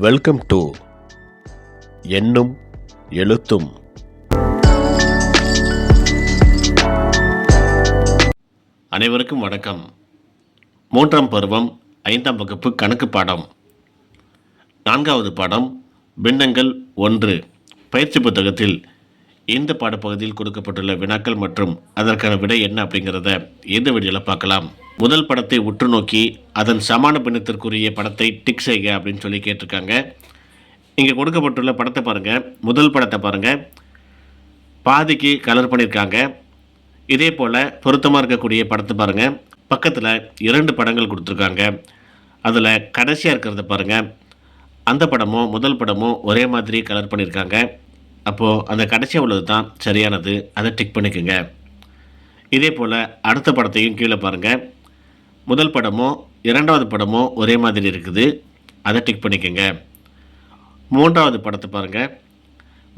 Welcome to எண்ணும் எழுத்தும். அனைவருக்கும் வணக்கம். 3ஆம் பருவம் 5ஆம் வகுப்பு கணக்கு பாடம். 4வது பாடம் பின்னங்கள் 1. பயிற்சி புத்தகத்தில் இந்த பாடப்பகுதியில் கொடுக்கப்பட்டுள்ள வினாக்கள் மற்றும் அதற்கான விடை என்ன அப்படிங்கிறத இந்த வீடியோவில் பார்க்கலாம். முதல் படத்தை உற்று நோக்கி அதன் சமான பின்னத்திற்குரிய படத்தை டிக் செய்க அப்படின்னு சொல்லி கேட்டிருக்காங்க. இங்கே கொடுக்கப்பட்டுள்ள படத்தை பாருங்கள். முதல் படத்தை பாருங்கள், பாதிக்கு கலர் பண்ணியிருக்காங்க. இதே போல் பொருத்தமாக இருக்கக்கூடிய படத்தை பாருங்கள். பக்கத்தில் 2 படங்கள் கொடுத்துருக்காங்க. அதில் கடைசியாக இருக்கிறத பாருங்கள். அந்த படமும் முதல் படமும் ஒரே மாதிரி கலர் பண்ணியிருக்காங்க. அப்போது அந்த கடைசியாக உள்ளது தான் சரியானது, அதை டிக் பண்ணிக்கோங்க. இதே போல் அடுத்த படத்தையும் கீழே பாருங்கள். முதல் படமும் 2வது படமும் ஒரே மாதிரி இருக்குது, அதை டிக் பண்ணிக்கோங்க. 3வது படத்தை பாருங்கள்.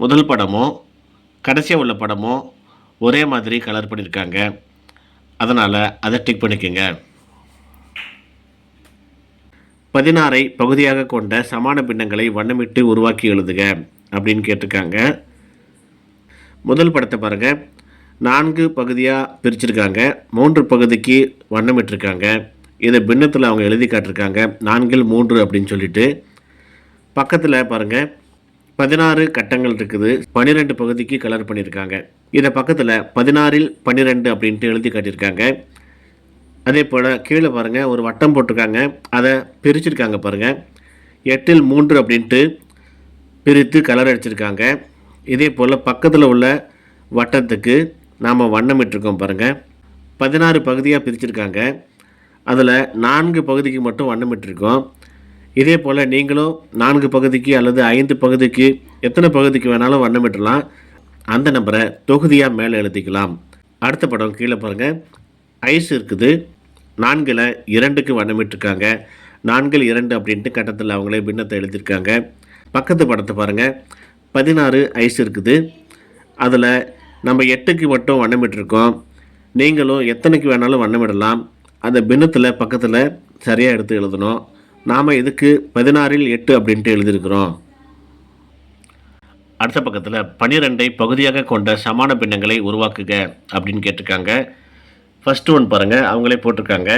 முதல் படமும் கடைசியாக உள்ள படமும் ஒரே மாதிரி கலர் பண்ணியிருக்காங்க, அதனால் அதை டிக் பண்ணிக்கோங்க. 16ஐ பகுதியாக கொண்ட சமான பின்னங்களை வண்ணமிட்டு உருவாக்கி எழுதுக அப்படின்னு கேட்டிருக்காங்க. முதல் படத்தை பாருங்கள். 4 பகுதியாக பிரிச்சிருக்காங்க. 3 பகுதிக்கு வண்ணமிட்டிருக்காங்க. இதை பின்னத்தில் அவங்க எழுதி காட்டிருக்காங்க 4 3 அப்படின்னு சொல்லிட்டு. பக்கத்தில் பாருங்கள் 16 கட்டங்கள் இருக்குது. 12 பகுதிக்கு கலர் பண்ணியிருக்காங்க. இதை பக்கத்தில் 16 12 அப்படின்ட்டு எழுதி காட்டியிருக்காங்க. அதே போல் கீழே பாருங்கள் ஒரு வட்டம் போட்டிருக்காங்க, அதை பிரிச்சிருக்காங்க பாருங்கள். 8 3 அப்படின்ட்டு பிரித்து கலர் அடிச்சிருக்காங்க. இதே போல் பக்கத்தில் உள்ள வட்டத்துக்கு நாம் வண்ணமிட்டிருக்கோம் பாருங்கள். 16 பகுதியாக பிரிச்சிருக்காங்க. அதில் 4 பகுதிக்கு மட்டும் வண்ணமிட்டிருக்கோம். இதே போல் நீங்களும் 4 பகுதிக்கு அல்லது 5 பகுதிக்கு எத்தனை பகுதிக்கு வேணாலும் வண்ணமிட்டலாம். அந்த நம்பரை தொகுதியாக மேலே எழுதிக்கலாம். அடுத்த படம் கீழே பாருங்கள். ஐஸ் இருக்குது. 4ல் 2க்கு வண்ணமிட்டிருக்காங்க. 4 2 அப்படின்ட்டு கட்டத்தில் அவங்களே பின்னத்தை எழுதியிருக்காங்க. பக்கத்து படத்தை பாருங்கள். 16 ஐஸ் இருக்குது. அதில் நம்ம 8க்கு மட்டும் வண்ணமிட்டிருக்கோம். நீங்களும் எத்தனைக்கு வேணாலும் வண்ணமிடலாம். அந்த பின்னத்தில் பக்கத்தில் சரியாக எடுத்து எழுதணும். நாம் இதுக்கு 16ல் 8 அப்படின்ட்டு எழுதியிருக்கிறோம். அடுத்த பக்கத்தில் 12ஐ பகுதியாக கொண்ட சமான பின்னங்களை உருவாக்குக அப்படின்னு கேட்டிருக்காங்க. ஃபஸ்ட்டு ஒன் பாருங்கள், அவங்களே போட்டிருக்காங்க.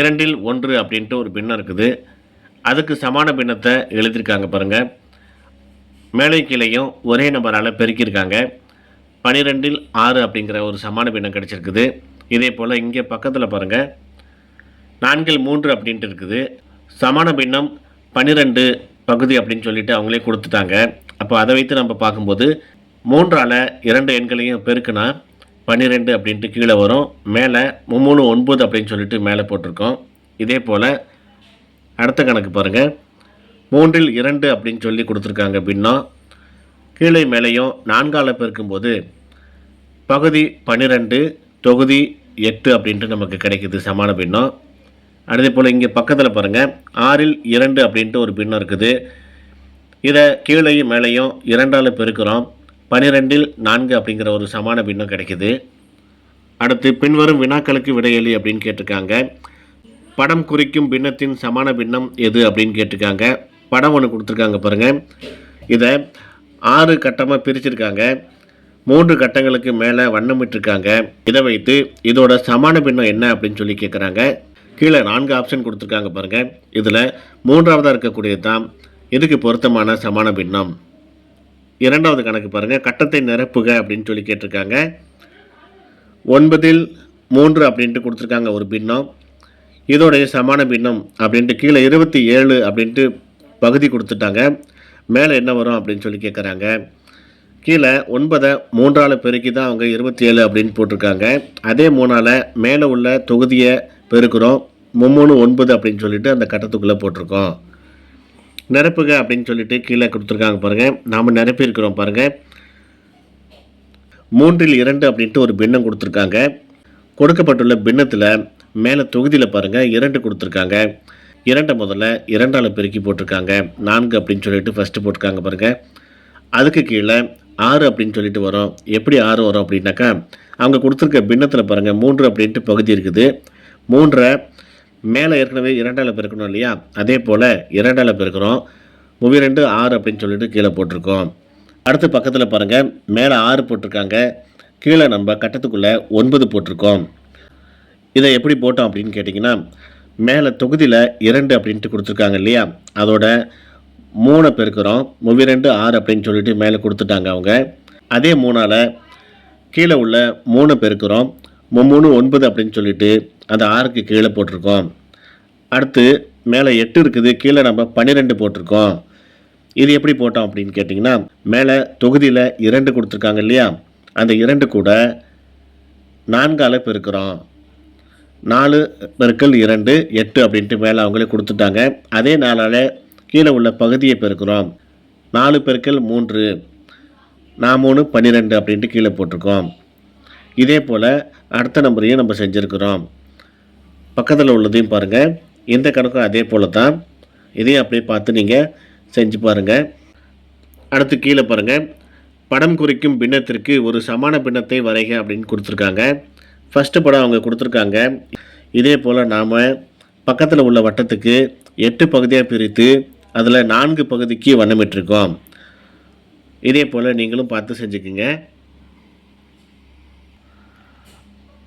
2ல் 1 அப்படின்ட்டு ஒரு பின்னம் இருக்குது. அதுக்கு சமான பின்னத்தை எழுதியிருக்காங்க பாருங்கள். மேலே கீழையும் ஒரே நம்பரால் பெருக்கியிருக்காங்க. 12ல் 6 அப்படிங்கிற ஒரு சமான பின்னம் கிடச்சிருக்குது. இதே போல் இங்கே பக்கத்தில் பாருங்கள் 4ல் 3 அப்படின்ட்டு இருக்குது. சமான பின்னம் 12 பகுதி அப்படின்னு சொல்லிட்டு அவங்களே கொடுத்துட்டாங்க. அப்போ அதை வைத்து நம்ம பார்க்கும்போது 3ஆல் 2 எண்களையும் பெருக்குனா 12 அப்படின்ட்டு கீழே வரும். மேலே 3 9 அப்படின்னு சொல்லிட்டு மேலே போட்டிருக்கோம். இதே போல் அடுத்த கணக்கு பாருங்கள். 3ல் 2 அப்படின்னு சொல்லி கொடுத்துருக்காங்க பின்னம். கீழே மேலேயும் 4ஆல் பெருக்கும்போது பகுதி 12 தொகுதி 8 அப்படின்ட்டு நமக்கு கிடைக்குது சமான பின்னம். அதே போல் இங்கே பக்கத்தில் பாருங்கள் 6ல் 2 அப்படின்ட்டு ஒரு பின்னம் இருக்குது. இதை கீழையும் மேலேயும் 2ஆல் பெருக்கிறோம். 12ல் 4 அப்படிங்கிற ஒரு சமான பின்னம் கிடைக்குது. அடுத்து பின்வரும் வினாக்களுக்கு விடையளி அப்படின்னு கேட்டிருக்காங்க. படம் குறிக்கும் பின்னத்தின் சமான பின்னம் எது அப்படின்னு கேட்டிருக்காங்க. படம் ஒன்று கொடுத்துருக்காங்க பாருங்கள். இதை 6 கட்டமாக பிரிச்சிருக்காங்க. 3 கட்டங்களுக்கு மேலே வண்ணமிட்டிருக்காங்க. இதை வைத்து இதோட சமான பின்னம் என்ன அப்படின்னு சொல்லி கேட்குறாங்க. கீழே 4 ஆப்ஷன் கொடுத்துருக்காங்க பாருங்கள். இதில் 3ஆவதாக இருக்கக்கூடியது தான் இதுக்கு பொருத்தமான சமான பின்னம். 2வது கணக்கு பாருங்கள். கட்டத்தை நிரப்புக அப்படின்னு சொல்லி கேட்டிருக்காங்க. 9ல் 3 அப்படின்ட்டு கொடுத்துருக்காங்க ஒரு பின்னம். இதோடைய சமான பின்னம் அப்படின்ட்டு கீழே 27 அப்படின்ட்டு பகுதி கொடுத்துட்டாங்க. மேலே என்ன வரும் அப்படின்னு சொல்லி கேட்குறாங்க. கீழே 9ஐ 3ஆல் பெருக்கி தான் அவங்க 27 அப்படின்னு போட்டிருக்காங்க. அதே 3ஆல் மேலே உள்ள தொகுதியை பெருக்கிறோம். 3 9 அப்படின்னு சொல்லிட்டு அந்த கட்டத்துக்குள்ளே போட்டிருக்கோம். நிரப்புக அப்படின்னு சொல்லிட்டு கீழே கொடுத்துருக்காங்க பாருங்கள். நாம் நிரப்பியிருக்கிறோம் பாருங்கள். 3ல் 2 அப்படின்ட்டு ஒரு பின்னம் கொடுத்துருக்காங்க. கொடுக்கப்பட்டுள்ள பின்னத்தில் மேலே தொகுதியில் பாருங்கள் 2 கொடுத்துருக்காங்க. 2 முதல்ல 2ஆல் பெருக்கி போட்டிருக்காங்க. 4 அப்படின்னு சொல்லிட்டு ஃபஸ்ட்டு போட்டிருக்காங்க பாருங்கள். அதுக்கு கீழே 6 அப்படின்னு சொல்லிட்டு வரும். எப்படி 6 வரும் அப்படின்னாக்கா அவங்க கொடுத்துருக்க பின்னத்தில் பாருங்கள் 3 அப்படின்ட்டு பகுதி இருக்குது. 3ஐ மேலே ஏற்கனவே 2ஆல் பெருக்கணும் இல்லையா, அதே போல் 2ஆல் பெருக்கிறோம். 2 6 அப்படின்னு சொல்லிட்டு கீழே போட்டிருக்கோம். அடுத்து பக்கத்தில் பாருங்கள், மேலே 6 போட்டிருக்காங்க, கீழே நம்ம கட்டத்துக்குள்ளே 9 போட்டிருக்கோம். இதை எப்படி போட்டோம் அப்படின்னு கேட்டிங்கன்னா, மேலே தொகுதியில் 2 அப்படின்ட்டு கொடுத்துருக்காங்க இல்லையா, அதோட 3 பெருக்கிறோம். 2 6 அப்படின்னு சொல்லிட்டு மேலே கொடுத்துட்டாங்க அவங்க. அதே 3ஆல் கீழே உள்ள 3 பெருக்கிறோம். 3 9 அப்படின்னு சொல்லிட்டு அந்த 6க்கு கீழே போட்டிருக்கோம். அடுத்து மேலே 8 இருக்குது, கீழே நம்ம 12 போட்டிருக்கோம். இது எப்படி போட்டோம் அப்படின்னு கேட்டிங்கன்னா, மேலே தொகுதியில் 2 கொடுத்துருக்காங்க இல்லையா, அந்த 2 கூட 4ஆல் பெருக்கிறோம். 4 பெருக்கல் 2 8 அப்படின்ட்டு மேலே அவங்களே கொடுத்துட்டாங்க. அதே 4ஆல் கீழே உள்ள பகுதியை பெருக்கிறோம். 4 பெருக்கல் 3 3 12 அப்படின்ட்டு கீழே போட்டிருக்கோம். இதே போல் அடுத்த நம்பரையும் நம்ம செஞ்சுருக்கிறோம். பக்கத்தில் உள்ளதையும் பாருங்கள், இந்த கணக்கும் அதே போல் தான். இதையும் அப்படியே பார்த்து நீங்கள் செஞ்சு பாருங்கள். அடுத்து கீழே பாருங்கள், படம் குறிக்கும் பின்னத்திற்கு ஒரு சமான பின்னத்தை வரைக அப்படின்னு கொடுத்துருக்காங்க. ஃபஸ்ட்டு படம் அவங்க கொடுத்துருக்காங்க. இதே போல் நாம் பக்கத்தில் உள்ள வட்டத்துக்கு 8 பகுதியாக பிரித்து அதில் 4 பகுதிக்கு வண்ணமிட்டிருக்கோம். இதே போல் நீங்களும் பார்த்து செஞ்சுக்குங்க.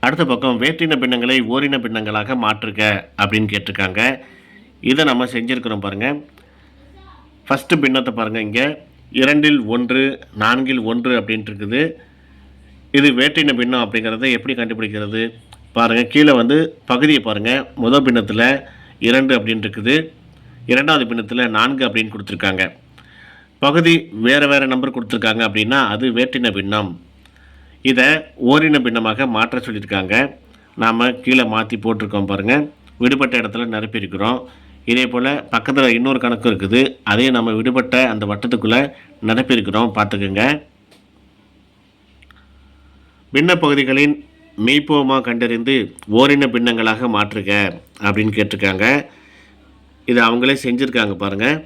அடுத்த பக்கம் வேற்றின பின்னங்களை ஓரின பின்னங்களாக மாற்றுக அப்படின்னு கேட்டிருக்காங்க. இதை நம்ம செஞ்சுருக்கிறோம் பாருங்கள். ஃபஸ்ட்டு பின்னத்தை பாருங்கள், இங்கே 2ல் 1 4ல் 1 அப்படின்ட்டு இருக்குது. இது வேற்றின பின்னம் அப்படிங்கிறத எப்படி கண்டுபிடிக்கிறது பாருங்கள். கீழே பகுதியை பாருங்கள். முதல் பின்னத்தில் 2 அப்படின்னு இருக்குது, இரண்டாவது பின்னத்தில் 4 அப்படின்னு கொடுத்துருக்காங்க. பகுதி வேறு நம்பர் கொடுத்துருக்காங்க அப்படின்னா அது வேற்றின பின்னம். இதை ஓரின பின்னமாக மாற்ற சொல்லியிருக்காங்க. நாம் கீழே மாற்றி போட்டிருக்கோம் பாருங்கள். விடுபட்ட இடத்துல நிரப்பியிருக்கிறோம். இதே போல் பக்கத்தில் இன்னொரு கணக்கு இருக்குது, அதையும் நம்ம விடுபட்ட அந்த வட்டத்துக்குள்ளே நிரப்பியிருக்கிறோம், பார்த்துக்குங்க. பின்ன பகுதிகளின் மெய்ப்போமா கண்டறிந்து ஓரின பின்னங்களாக மாற்றுக அப்படின்னு கேட்டிருக்காங்க. இதை அவங்களே செஞ்சுருக்காங்க பாருங்கள்.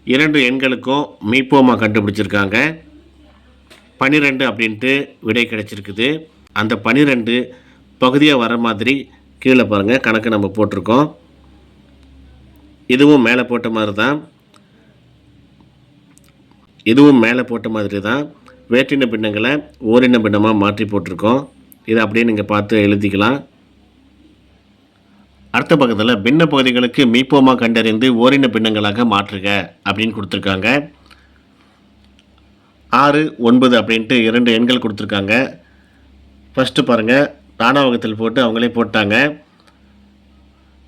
2 எண்களுக்கும் மெய்ப்போமா கண்டுபிடிச்சிருக்காங்க. 12 அப்படின்ட்டு விடை கிடைச்சிருக்குது. அந்த 12 பகுதியாக வர மாதிரி கீழே பாருங்கள் கணக்கு நம்ம போட்டிருக்கோம். இதுவும் மேலே போட்ட மாதிரி தான், இதுவும் மேலே போட்ட மாதிரி தான். வேற்றின பின்னங்களை ஓரின பின்னமாக மாற்றி போட்டிருக்கோம். இதை அப்படியே நீங்கள் பார்த்து எழுதிக்கலாம். அடுத்த பக்கத்தில் பின்ன பகுதிகளுக்கு மீப்போமா கண்டறிந்து ஓரின பின்னங்களாக மாற்றுக அப்படின்னு கொடுத்துருக்காங்க. 6 9 அப்படின்ட்டு 2 எண்கள் கொடுத்துருக்காங்க. ஃபஸ்ட்டு பாருங்கள், தானாவகத்தில் போட்டு அவங்களே போட்டாங்க.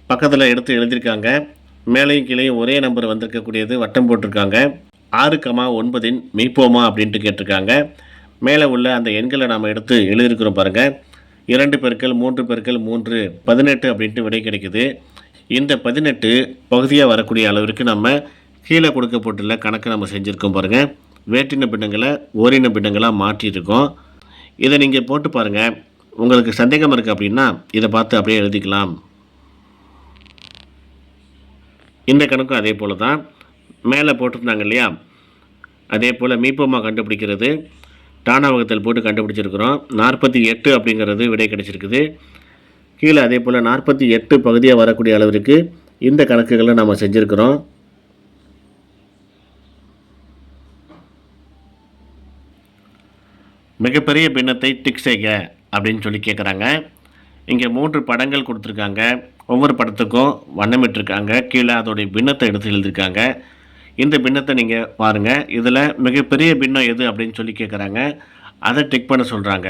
பக்கத்தில் எடுத்து எழுதியிருக்காங்க. மேலேயும் கீழேயும் ஒரே நம்பர் வந்திருக்கக்கூடியது வட்டம் போட்டிருக்காங்க. 6,9 மீப்போமா அப்படின்ட்டு கேட்டிருக்காங்க. மேலே உள்ள அந்த எண்களை நாம் எடுத்து எழுதியிருக்கிறோம் பாருங்கள். 2 பெருக்கல் 3 பெருக்கல் 3 18 அப்படின்ட்டு விடை கிடைக்குது. இந்த 18 பகுதியாக வரக்கூடிய அளவிற்கு நம்ம கீழே கொடுக்கப்பட்டுள்ள கணக்கு நம்ம செஞ்சுருக்கோம் பாருங்கள். வேற்றின பின்னங்களை ஓரின பின்னங்களாக மாற்றியிருக்கோம். இதை நீங்கள் போட்டு பாருங்கள். உங்களுக்கு சந்தேகம் இருக்குது அப்படின்னா இதை பார்த்து அப்படியே எழுதிக்கலாம். இந்த கணக்கும் அதே போல் தான் மேலே போட்டிருந்தாங்க இல்லையா, அதே போல் மீப்போமா கண்டுபிடிக்கிறது தானாவகத்தில் போட்டு கண்டுபிடிச்சிருக்கிறோம். 48 அப்படிங்கிறது விடை கிடைச்சிருக்குது. கீழே அதே போல் 48 பகுதியாக வரக்கூடிய அளவிற்கு இந்த கணக்குகளை நம்ம செஞ்சுருக்கிறோம். மிகப்பெரிய பின்னத்தை டிக் செய்க அப்படின்னு சொல்லி கேட்குறாங்க. இங்கே 3 படங்கள் கொடுத்துருக்காங்க. ஒவ்வொரு படத்துக்கும் வண்ணமிட்டிருக்காங்க. கீழே அதோடைய பின்னத்தை எடுத்து எழுதியிருக்காங்க. இந்த பின்னத்தை நீங்கள் பாருங்கள். இதில் மிகப்பெரிய பின்னம் எது அப்படின்னு சொல்லி கேட்குறாங்க. அதை டிக் பண்ண சொல்கிறாங்க.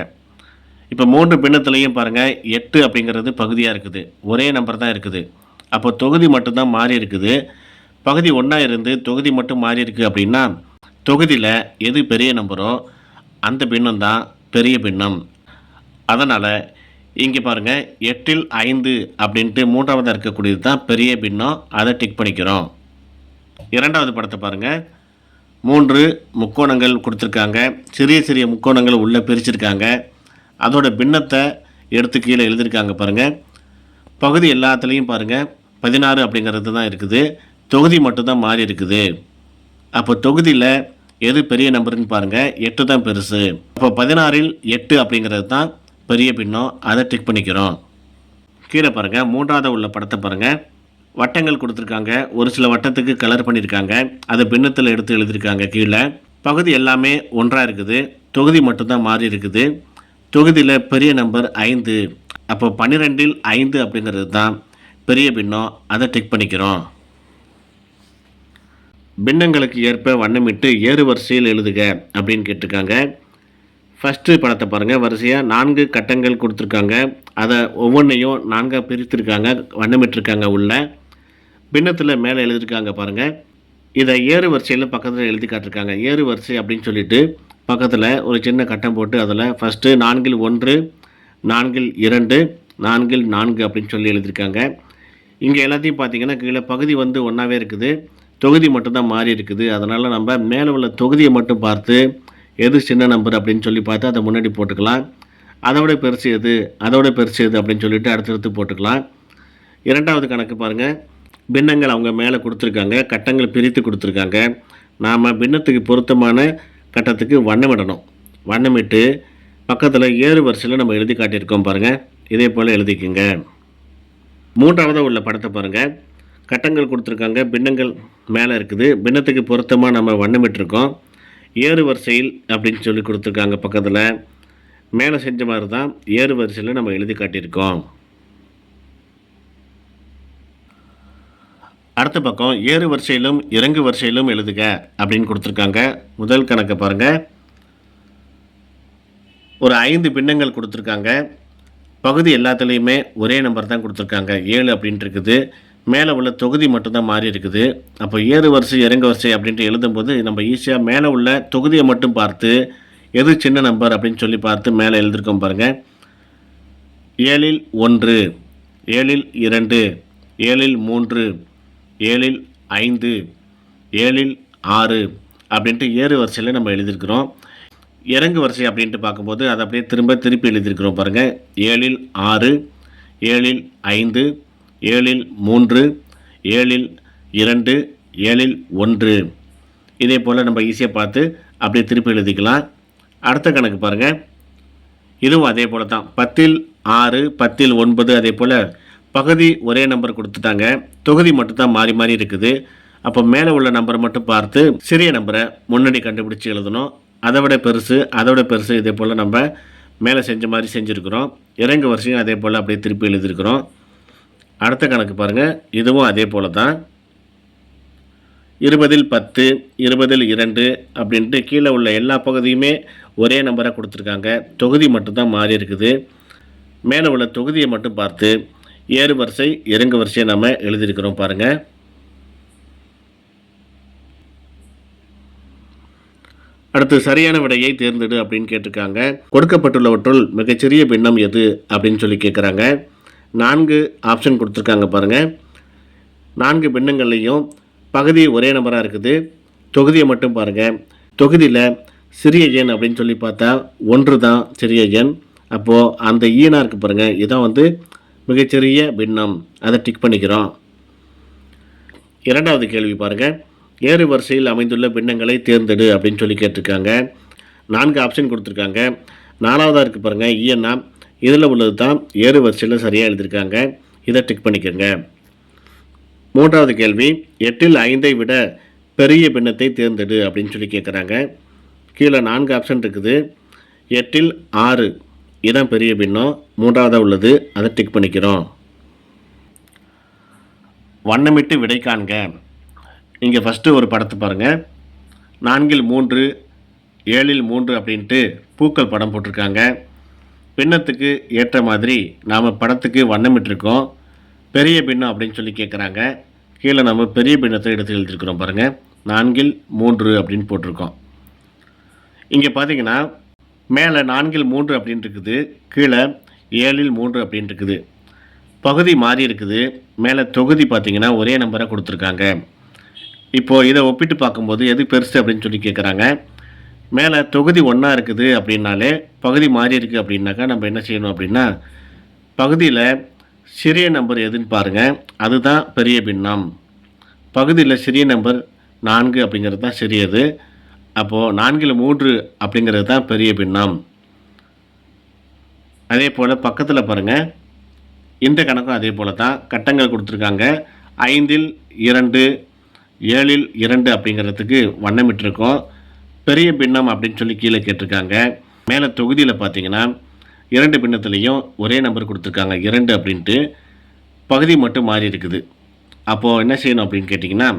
இப்போ 3 பின்னத்துலேயும் பாருங்கள் 8 அப்படிங்கிறது பகுதியாக இருக்குது, ஒரே நம்பர் தான் இருக்குது. அப்போ தொகுதி மட்டும்தான் மாறி இருக்குது. பகுதி ஒன்றா இருந்து தொகுதி மட்டும் மாறி இருக்குது அப்படின்னா தொகுதியில் எது பெரிய நம்பரோ அந்த பின்னம் தான் பெரிய பின்னம். அதனால் இங்கே பாருங்கள் 8ல் 5 அப்படின்ட்டு 3ஆவதாக இருக்கக்கூடியது தான் பெரிய பின்னம். அதை டிக் பண்ணிக்கிறோம். இரண்டாவது படத்தை பாருங்கள். 3 முக்கோணங்கள் கொடுத்துருக்காங்க. சிறிய சிறிய முக்கோணங்கள் உள்ளே பிரிச்சிருக்காங்க. அதோட பின்னத்தை எடுத்து கீழே எழுதியிருக்காங்க பாருங்கள். பகுதி எல்லாத்துலேயும் பாருங்கள் 16 அப்படிங்கிறது தான் இருக்குது. தொகுதி மட்டும்தான் மாறி இருக்குது. அப்போ தொகுதியில் எது பெரிய நம்பருன்னு பாருங்கள், 8 தான் பெருசு. அப்போ 16ல் 8 அப்படிங்கிறது தான் பெரிய பின்னம். அதை டிக் பண்ணிக்கிறோம். கீழே பாருங்கள் 3ஆவது உள்ள படத்தை பாருங்கள். வட்டங்கள் கொடுத்துருக்காங்க. ஒரு சில வட்டத்துக்கு கலர் பண்ணியிருக்காங்க. அதை பின்னத்தில் எடுத்து எழுதியிருக்காங்க கீழே. பகுதி எல்லாமே ஒன்றாக இருக்குது. தொகுதி மட்டும்தான் மாறி இருக்குது. தொகுதியில் பெரிய நம்பர் 5. அப்போ 12இல் 5 அப்படிங்கிறது தான் பெரிய பின்னம். அதை டிக் பண்ணிக்கிறோம். பின்னங்களுக்கு ஏற்ப வண்ணமிட்டு ஏறு வரிசையில் எழுதுக அப்படின்னு கேட்டிருக்காங்க. ஃபஸ்ட்டு படத்தை பாருங்கள். வரிசையாக 4 கட்டங்கள் கொடுத்துருக்காங்க. அதை ஒவ்வொன்றையும் 4ஆக பிரித்திருக்காங்க, வண்ணமிட்டிருக்காங்க. உள்ள பின்னத்தில் மேலே எழுதியிருக்காங்க பாருங்கள். இதை ஏறு வரிசையில் பக்கத்தில் எழுதி காட்டிருக்காங்க. ஏறு வரிசை அப்படின்னு சொல்லிட்டு பக்கத்தில் ஒரு சின்ன கட்டம் போட்டு அதில் ஃபஸ்ட்டு 4இல் 1, 4இல் 2, 4இல் 4 அப்படின்னு சொல்லி எழுதியிருக்காங்க. இங்கே எல்லாத்தையும் பார்த்தீங்கன்னா கீழே பகுதி வந்து ஒன்றாவே இருக்குது. தொகுதி மட்டும்தான் மாறி இருக்குது. அதனால் நம்ம மேலே உள்ள தொகுதியை மட்டும் பார்த்து எது சின்ன நம்பர் அப்படின்னு சொல்லி பார்த்து அதை முன்னாடி போட்டுக்கலாம். அதோட பெருசு எது, அதோட பெருசு எது அப்படின்னு சொல்லிட்டு அடுத்தடுத்து போட்டுக்கலாம். இரண்டாவது கணக்கு பாருங்கள். பின்னங்கள் அவங்க மேலே கொடுத்துருக்காங்க. கட்டங்கள் பிரித்து கொடுத்துருக்காங்க. நாம் பின்னத்துக்கு பொருத்தமான கட்டத்துக்கு வண்ணமிடணும். வண்ணமிட்டு பக்கத்தில் ஏறு வரிசையில் நம்ம எழுதி காட்டியிருக்கோம் பாருங்கள். இதே போல் எழுதிக்குங்க. மூன்றாவதாக உள்ள படத்தை பாருங்கள். கட்டங்கள் கொடுத்துருக்காங்க. பின்னங்கள் மேலே இருக்குது. பின்னத்துக்கு பொருத்தமாக நம்ம வண்ணமிட்டிருக்கோம். ஏறு வரிசையில் அப்படின்னு சொல்லி கொடுத்துருக்காங்க. பக்கத்தில் மேலே செஞ்ச மாதிரி தான் ஏறு வரிசையில் நம்ம எழுதி காட்டியிருக்கோம். அடுத்த பக்கம் ஏறு வரிசையிலும் இறங்கு வரிசையிலும் எழுதுக அப்படின்னு கொடுத்துருக்காங்க. முதல் கணக்கை பாருங்கள். ஒரு 5 பின்னங்கள் கொடுத்துருக்காங்க. பகுதி எல்லாத்துலேயுமே ஒரே நம்பர் தான் கொடுத்துருக்காங்க. 7 அப்படின்ட்டு இருக்குது. மேலே உள்ள தொகுதி மட்டும்தான் மாறி இருக்குது. அப்போ ஏறு வரிசை இறங்கு வரிசை அப்படின்ட்டு எழுதும்போது நம்ம ஈஸியாக மேலே உள்ள தொகுதியை மட்டும் பார்த்து எது சின்ன நம்பர் அப்படின்னு சொல்லி பார்த்து மேலே எழுதியிருக்கோம் பாருங்கள். 7இல் 1, 7இல் 2, 7இல் 3, 7இல் 5, 7இல் 6 அப்படின்ட்டு ஏறு வரிசையில் நம்ம எழுதியிருக்கிறோம். இறங்கு வரிசை அப்படின்ட்டு பார்க்கும்போது அதை அப்படியே திருப்பி எழுதியிருக்கிறோம் பாருங்கள். 7இல் 6, 7இல் 5, 7இல் 3, 7இல் 2, 7இல் 1. இதே போல் நம்ம ஈஸியாக பார்த்து அப்படியே திருப்பி எழுதிக்கலாம். அடுத்த கணக்கு பாருங்கள். இதுவும் அதே போல் தான். 10இல் 6, 10இல் 9 அதே போல் பகுதி ஒரே நம்பர் கொடுத்துட்டாங்க. தொகுதி மட்டும்தான் மாறி மாறி இருக்குது. அப்போ மேலே உள்ள நம்பரை மட்டும் பார்த்து சிறிய நம்பரை முன்னாடி கண்டுபிடிச்சி எழுதணும். அதை விட பெருசு இதே போல் நம்ம மேலே செஞ்ச மாதிரி செஞ்சுருக்கிறோம். இறங்கு வரிசையும் அதே போல் அப்படியே திருப்பி எழுதியிருக்கிறோம். அடுத்த கணக்கு பாருங்கள். இதுவும் அதே போல் தான். 20இல் 10, 20இல் 2 அப்படின்ட்டு கீழே உள்ள எல்லா பகுதியுமே ஒரே நம்பராக கொடுத்துருக்காங்க. தொகுதி மட்டும்தான் மாறி இருக்குது. மேலே உள்ள தொகுதியை மட்டும் பார்த்து ஏறு வரிசை இறங்கு வரிசையை நம்ம எழுதியிருக்கிறோம் பாருங்கள். அடுத்து சரியான விடையை தேர்ந்தெடு அப்படின்னு கேட்டிருக்காங்க. கொடுக்கப்பட்டுள்ளவற்றுள் மிகச்சிறிய பின்னம் எது அப்படின்னு சொல்லி கேட்குறாங்க. 4 ஆப்ஷன் கொடுத்துருக்காங்க பாருங்கள். 4 பின்னங்கள்லேயும் பகுதி ஒரே நம்பராக இருக்குது. தொகுதியை மட்டும் பாருங்கள். தொகுதியில் சிறிய எண் அப்படின்னு சொல்லி பார்த்தா 1 தான் சிறிய எண். அப்போது அந்த ஈனா இருக்குது பாருங்கள். இதான் வந்து மிகச்சிறிய பின்னம். அதை டிக் பண்ணிக்கிறோம். இரண்டாவது கேள்வி பாருங்கள். ஏறு வரிசையில் அமைந்துள்ள பின்னங்களை தேர்ந்தெடு அப்படின்னு சொல்லி கேட்டிருக்காங்க. 4 ஆப்ஷன் கொடுத்துருக்காங்க. 4வதாக இருக்குது பாருங்கள். ஈஎன்னா இதில் உள்ளது தான் ஏறு வரிசையில் சரியாக எழுதியிருக்காங்க. இதை டிக் பண்ணிக்கோங்க. மூன்றாவது கேள்வி. 8இல் 5ஐ விட பெரிய பின்னத்தை தேர்ந்தெடு அப்படின்னு சொல்லி கேட்குறாங்க. கீழே 4 ஆப்ஷன் இருக்குது. 8இல் 6 இதுதான் பெரிய பின்னம். மூன்றாவதாக உள்ளது. அதை டிக் பண்ணிக்கிறோம். வண்ணமிட்டு விடை காண்க. இங்கே ஃபஸ்ட்டு ஒரு படத்தை பாருங்கள். 4இல் 3, 7இல் 3 அப்படின்ட்டு பூக்கள் படம் போட்டிருக்காங்க. பின்னத்துக்கு ஏற்ற மாதிரி நாம் படத்துக்கு வண்ணமிட்டிருக்கோம். பெரிய பின்னம் அப்படின்னு சொல்லி கேட்குறாங்க. கீழே நம்ம பெரிய பின்னத்தை எடுத்து எழுதியிருக்கிறோம் பாருங்கள். 4இல் 3 அப்படின்னு போட்டிருக்கோம். இங்கே பார்த்தீங்கன்னா மேலே 4இல் 3 அப்படின்னு இருக்குது. கீழே 7இல் 3 அப்படின்னு இருக்குது. பகுதி மாறி இருக்குது. மேலே தொகுதி பார்த்திங்கன்னா ஒரே நம்பராக கொடுத்துருக்காங்க. இப்போது இதை ஒப்பிட்டு பார்க்கும்போது எது பெருசு அப்படின்னு சொல்லி கேட்குறாங்க. மேலே தொகுதி ஒன்றா இருக்குது அப்படின்னாலே பகுதி மாறி இருக்குது அப்படின்னாக்கா நம்ம என்ன செய்யணும் அப்படின்னா பகுதியில் சிறிய நம்பர் எதுன்னு பாருங்கள். அதுதான் பெரிய பின்னம். பகுதியில் சிறிய நம்பர் 4 அப்படிங்கிறது தான் சிறியது. அப்போது 4இல் 3 அப்படிங்கிறது தான் பெரிய பின்னம். அதே போல் பக்கத்தில் பாருங்கள். இந்த கணக்கும் அதே போல் தான். கட்டங்கள் கொடுத்துருக்காங்க. 5இல் 2, 7இல் 2 அப்படிங்கிறதுக்கு வண்ணமிட்டிருக்கோம். பெரிய பின்னம் அப்படின்னு சொல்லி கீழே கேட்டிருக்காங்க. மேலே தொகுதியில் பார்த்தீங்கன்னா 2 பின்னத்துலேயும் ஒரே நம்பர் கொடுத்துருக்காங்க 2 அப்படின்ட்டு. பகுதி மட்டும் மாறி இருக்குது. அப்போது என்ன செய்யணும் அப்படின்னு கேட்டிங்கன்னா,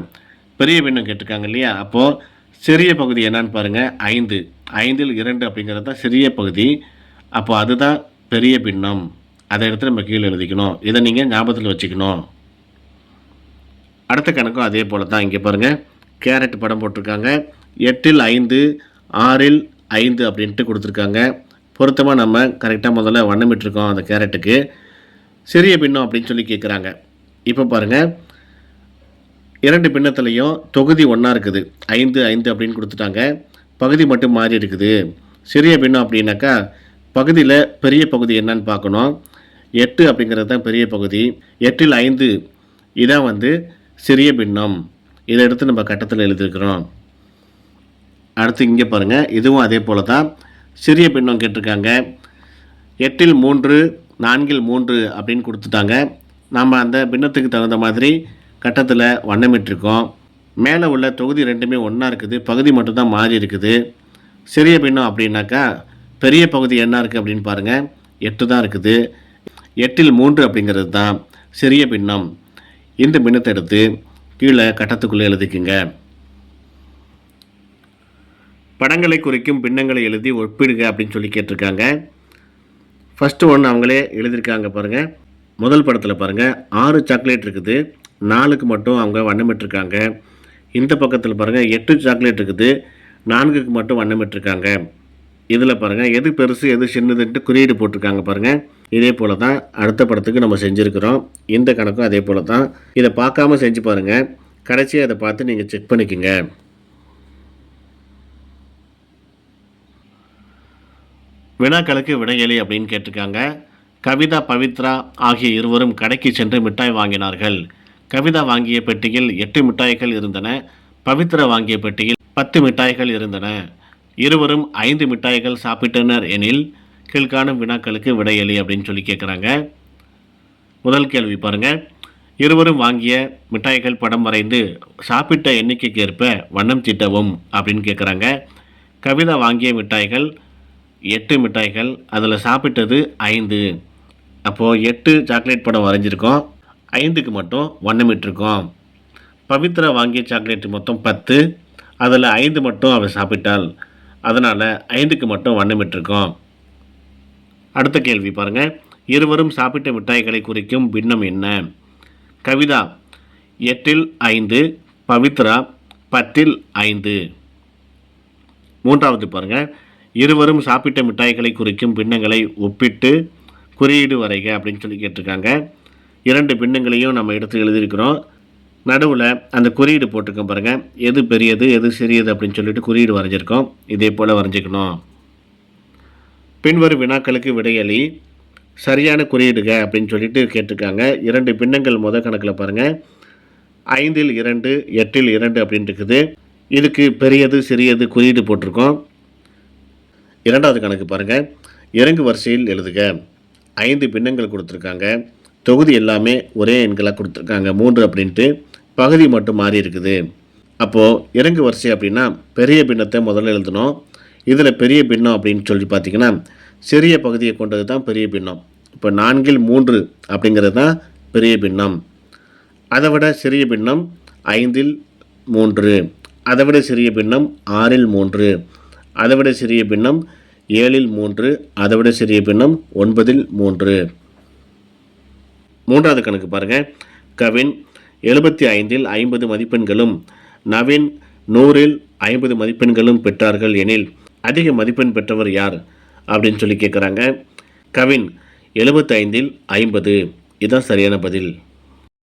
பெரிய பின்னம் கேட்டிருக்காங்க இல்லையா, அப்போது சிறிய பகுதி என்னன்னு பாருங்கள் 5. 5இல் 2 அப்படிங்கிறது தான் சிறிய பகுதி. அப்போ அதுதான் பெரிய பின்னம். அதை எடுத்து நம்ம கீழே எழுதிக்கணும். இதை நீங்கள் ஞாபகத்தில் வச்சுக்கணும். அடுத்த கணக்கும் அதே போல் தான். இங்கே பாருங்கள், கேரட் படம் போட்டிருக்காங்க. 8இல் 5, 6இல் 5 அப்படின்ட்டு கொடுத்துருக்காங்க. பொருத்தமாக நம்ம கரெக்டாக முதல்ல வண்ணமிட்டிருக்கோம் அந்த கேரட்டுக்கு. சிறிய பின்னம் அப்படின்னு சொல்லி கேட்குறாங்க. இப்போ பாருங்கள், 2 பின்னத்துலேயும் தொகுதி ஒன்றா இருக்குது. 5, 5 அப்படின்னு கொடுத்துட்டாங்க. பகுதி மட்டும் மாறி இருக்குது. சிறிய பின்னம் அப்படின்னாக்கா பகுதியில் பெரிய பகுதி என்னன்னு பார்க்கணும். 8 அப்படிங்கிறது தான் பெரிய பகுதி. 8இல் 5 இதான் வந்து சிறிய பின்னம். இதை எடுத்து நம்ம கட்டத்தில் எழுதியிருக்கிறோம். அடுத்து இங்கே பாருங்கள், இதுவும் அதே போல் தான். சிறிய பின்னம் கேட்டிருக்காங்க. 8இல் 3, 4இல் 3 அப்படின்னு கொடுத்துட்டாங்க. நம்ம அந்த பின்னத்துக்கு தகுந்த மாதிரி கட்டத்தில் வண்ணமிட்டிருக்கோம். மேலே உள்ள தொகுதி ரெண்டுமே ஒன்றா இருக்குது. பகுதி மட்டும்தான் மாறி இருக்குது. சிறிய பின்னம் அப்படின்னாக்கா பெரிய பகுதி என்ன இருக்குது அப்படின்னு பாருங்கள், 8 தான் இருக்குது. 8இல் 3 அப்படிங்கிறது தான் சிறிய பின்னம். இந்த பின்னத்தை எடுத்து கீழே கட்டத்துக்குள்ளே எழுதிக்குங்க. படங்களை குறிக்கும் பின்னங்களை எழுதி ஒப்பிடுக அப்படின்னு சொல்லி கேட்டிருக்காங்க. ஃபஸ்ட்டு ஒன்று அவங்களே எழுதியிருக்காங்க பாருங்கள். முதல் படத்தில் பாருங்கள், 6 சாக்லேட் இருக்குது. 4க்கு மட்டும் அவங்க வண்ணமிட்டிருக்காங்க. இந்த பக்கத்தில் பாருங்கள், 8 சாக்லேட் இருக்குது. 4க்கு மட்டும் வண்ணமிட்டிருக்காங்க. இதில் பாருங்கள், எது பெருசு எது சின்னதுன்ட்டு குறியீடு போட்டிருக்காங்க பாருங்கள். இதே போல் தான் அடுத்த படத்துக்கு நம்ம செஞ்சுருக்கிறோம். இந்த கணக்கும் அதே போல் தான். இதை பார்க்காம செஞ்சு பாருங்கள். கடைசியாக அதை பார்த்து நீங்கள் செக் பண்ணிக்கோங்க. வினாக்களுக்கு விடையளி அப்படின்னு கேட்டிருக்காங்க. கவிதா, பவித்ரா ஆகிய இருவரும் கடைக்கு சென்று மிட்டாய் வாங்கினார்கள். கவிதா வாங்கிய பெட்டியில் 8 மிட்டாய்கள் இருந்தன. பவித்ரா வாங்கிய பெட்டியில் 10 மிட்டாய்கள் இருந்தன. இருவரும் 5 மிட்டாய்கள் சாப்பிட்டனர் எனில் கீழ்காணும் வினாக்களுக்கு விடையளி அப்படின்னு சொல்லி கேட்குறாங்க. முதல் கேள்வி பாருங்கள், இருவரும் வாங்கிய மிட்டாய்கள் படம் வரைந்து சாப்பிட்ட எண்ணிக்கைக்கு ஏற்ப வண்ணம் தீட்டவும் அப்படின்னு கேட்குறாங்க. கவிதா வாங்கிய மிட்டாய்கள் 8 மிட்டாய்கள், அதில் சாப்பிட்டது 5. அப்போது 8 சாக்லேட் படம் வரைஞ்சிருக்கோம், 5க்கு மட்டும் வண்ணமிட்டிருக்கோம். பவித்ரா வாங்கிய சாக்லேட் மொத்தம் 10, அதில் 5 மட்டும் அவள் சாப்பிட்டாள். அதனால் 5க்கு மட்டும் வண்ணமிட்டிருக்கோம். அடுத்த கேள்வி பாருங்கள், இருவரும் சாப்பிட்ட மிட்டாய்களை குறிக்கும் பின்னம் என்ன? கவிதா 8இல் 5, பவித்ரா 10இல் 5. மூன்றாவது பாருங்கள், இருவரும் சாப்பிட்ட மிட்டாய்களை குறிக்கும் பின்னங்களை ஒப்பிட்டு குறியீடு வரைக அப்படின்னு சொல்லி கேட்டிருக்காங்க. 2 பின்னங்களையும் நம்ம எடுத்து எழுதியிருக்கிறோம். நடுவில் அந்த குறியீடு போட்டிருக்கோம் பாருங்கள், எது பெரியது எது சிறியது அப்படின்னு சொல்லிட்டு குறியீடு வரைஞ்சிருக்கோம். இதே போல் வரைஞ்சிக்கணும். பின்வரும் வினாக்களுக்கு விடையளி. சரியான குறியீடுக அப்படின்னு சொல்லிட்டு கேட்டிருக்காங்க. 2 பின்னங்கள் முதல் கணக்கில் பாருங்கள், 5இல் 2, 8இல் 2 அப்படின்னு இருக்குது. இதுக்கு பெரியது சிறியது குறியீடு போட்டிருக்கோம். இரண்டாவது கணக்கு பாருங்கள், இறங்கு வரிசையில் எழுதுக. 5 பின்னங்கள் கொடுத்துருக்காங்க. தொகுதி எல்லாமே ஒரே எண்களாக கொடுத்துருக்காங்க 3 அப்படின்ட்டு. பகுதி மட்டும் மாறி இருக்குது. அப்போது இறங்கு வரிசை அப்படின்னா பெரிய பின்னத்தை முதல்ல எழுதணும். இதில் பெரிய பின்னம் அப்படின்னு சொல்லி பார்த்திங்கன்னா சிறிய பகுதியை கொண்டது தான் பெரிய பின்னம். இப்போ 4இல் 3 அப்படிங்கிறது தான் பெரிய பின்னம். அதை விட சிறிய பின்னம் 5இல் 3, அதை விட சிறிய பின்னம் 6இல் 3, அதை விட சிறிய பின்னம் 7இல் 3, அதை விட சிறிய பின்னம் 9இல் 3. மூன்றாவது கணக்கு பாருங்கள், கவின் 75இல் 50 மதிப்பெண்களும் நவீன் 100இல் 50 மதிப்பெண்களும் பெற்றார்கள் எனில் அதிக மதிப்பெண் பெற்றவர் யார் அப்படின்னு சொல்லி கேட்குறாங்க. கவின் 75இல் 50, இதுதான் சரியான பதில்.